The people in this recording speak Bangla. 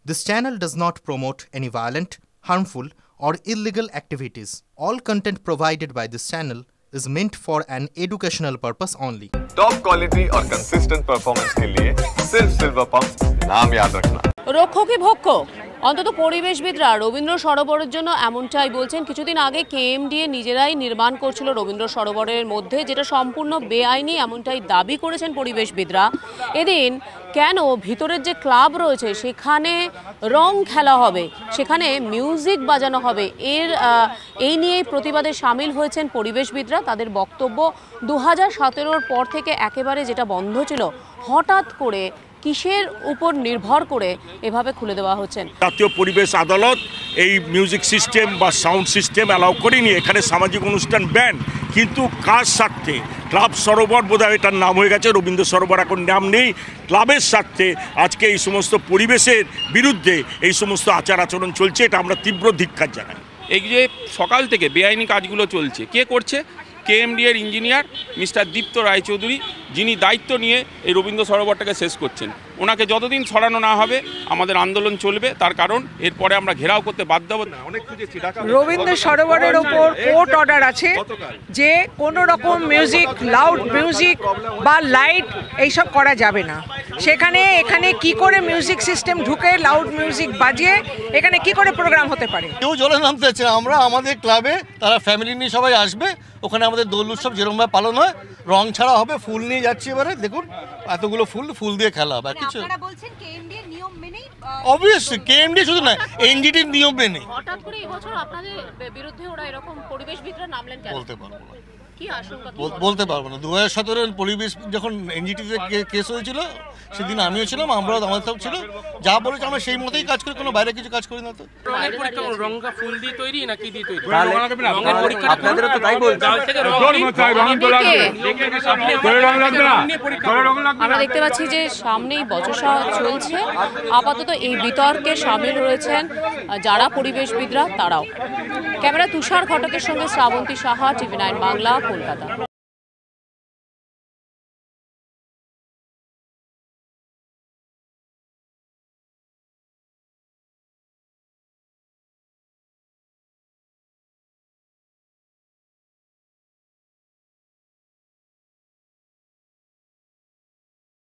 This channel does not promote any violent, harmful, or illegal activities. All content provided by this channel is meant for an educational purpose only. Top quality और कंसिस्टेंट परफॉर्मेंस के लिए सिर्फ सिल्वर पंप नाम याद रखना। রক্ষকই ভক্ষ অন্তত পরিবেশবিদরা রবীন্দ্র সরোবরের জন্য এমনটাই বলছেন। কিছুদিন আগে কেএমডিএ নিজেরাই নির্মাণ করছিল রবীন্দ্র সরোবরের মধ্যে, যেটা সম্পূর্ণ বেআইনি, এমনটাই দাবি করেছেন পরিবেশবিদরা। এদিন কেন ভিতরের যে ক্লাব রয়েছে সেখানে রং খেলা হবে, সেখানে মিউজিক বাজানো হবে, এই নিয়েই প্রতিবাদে সামিল হয়েছেন পরিবেশবিদরা। তাদের বক্তব্য 2017-র পর থেকে একেবারে যেটা বন্ধ ছিল, হঠাৎ করে কিসের উপর নির্ভর করে এভাবে খুলে দেওয়া হচ্ছে। জাতীয় পরিবেশ আদালত এই মিউজিক সিস্টেম বা সাউন্ড সিস্টেম অ্যালাউ করেনি, এখানে সামাজিক অনুষ্ঠান ব্যান। কিন্তু কার স্বার্থে? ক্লাব সরোবর বোধহয় এটার নাম হয়ে গেছে, রবীন্দ্র সরোবর এখন নাম নেই। ক্লাবের স্বার্থে আজকে এই সমস্ত পরিবেশের বিরুদ্ধে এই সমস্ত আচার আচরণ চলছে, এটা আমরা তীব্র ধিক্কার জানাই। এই যে সকাল থেকে বেআইনি কাজগুলো চলছে, কে করছে? কেএমডিএর ইঞ্জিনিয়ার মিস্টার দীপ্ত রায়চৌধুরী, যিনি দায়িত্ব নিয়ে এই রবীন্দ্র সরোবরটাকে শেষ করছেন। ওনাকে যতদিন সরানো না হবে আমাদের আন্দোলন চলবে, তার কারণ এরপরে আমরা ঘেরাও করতে বাধ্য হব। রবীন্দ্র সরোবরের ওপর কোর্ট অর্ডার আছে যে কোনো রকম মিউজিক, লাউড মিউজিক বা লাইট এইসব করা যাবে না। এখানে কি করে মিউজিক সিস্টেম ঢুকে লাউড মিউজিক বাজিয়ে এখানে কি করে প্রোগ্রাম হতে পারে? কেউ জলে নামতে চাচ্ছে, আমরা আমাদের ক্লাবে তারা ফ্যামিলি নিয়ে সবাই আসবে, ওখানে আমাদের দোল উৎসব যেরকমভাবে পালন হয়, রং ছাড়া হবে, ফুল নিয়ে যাচ্ছি। এবারে দেখুন এতগুলো ফুল দিয়ে খেলা হবে। কিছু অবভিয়াসলি কেএমডি শুধু না, এনজিটির নিয়ম মেনে। হঠাৎ করে এই বছর আপনাদের বিরুদ্ধে ওরা এরকম পরিবেশবিদরা নামলেন কেন? বলতে পারবো না, কি আশঙ্কা? বলতে পারবো না। 2017-এর পরিবেশ যখন এনজিটিতে কেস হয়েছিল সেদিন আমিও ছিলাম, আমরাও আমাদের সব ছিল। যা বলেছে আমরা সেই মতোই কাজ করি, কোনো বাইরে কিছু কাজ করি না। তো রঙটা ফুল দিয়ে তৈরি নাকি দিয়ে তৈরি? আপনাদেরও তো তাই বলছে। আমরা দেখতে পাচ্ছি যে সামনেই বচসা চলছে। আপাতত এই বিতর্কে সামিল রয়েছেন যারা পরিবেশবিদরা, তারাও। ক্যামেরা তুষার ঘটকের সঙ্গে শ্রাবন্তী সাহা, TV9 বাংলা, কলকাতা।